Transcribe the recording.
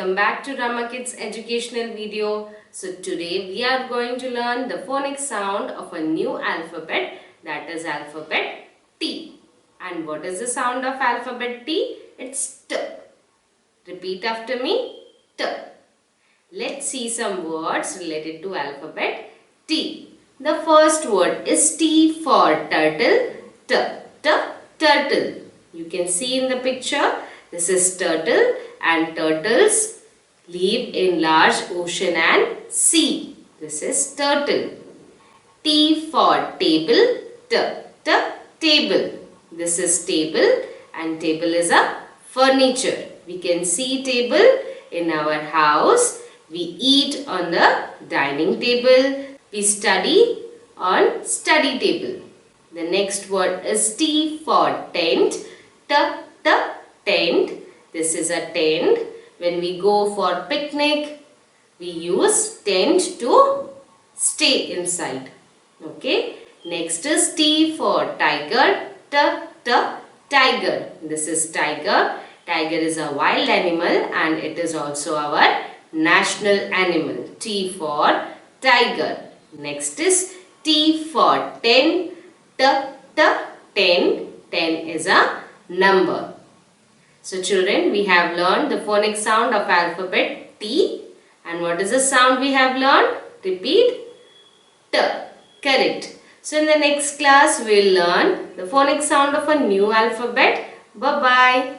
welcome back to Ramakidz educational video. So today we are going to learn the phonics sound of a new alphabet, that is alphabet T. And what is the sound of alphabet T? It's T. Repeat after me, T. Let's see some words related to alphabet T. The first word is T for turtle. T, T, turtle. You can see in the picture, this is turtle, and turtles live in large ocean and sea. This is turtle. T for table. T, T, table. This is table, and table is a furniture. We can see table in our house. We eat on the dining table. We study on study table. The next word is T for tent. T, T, tent. This is a tent. When we go for picnic, we use tent to stay inside. Okay. Next is T for tiger. T, T, tiger. This is tiger. Tiger is a wild animal and it is also our national animal. T for tiger. Next is T for 10. T, T, 10. 10 is a number. So children, we have learned the phonic sound of alphabet T. And what is the sound we have learned? Repeat. T. Correct. So in the next class, we will learn the phonic sound of a new alphabet. Bye-bye.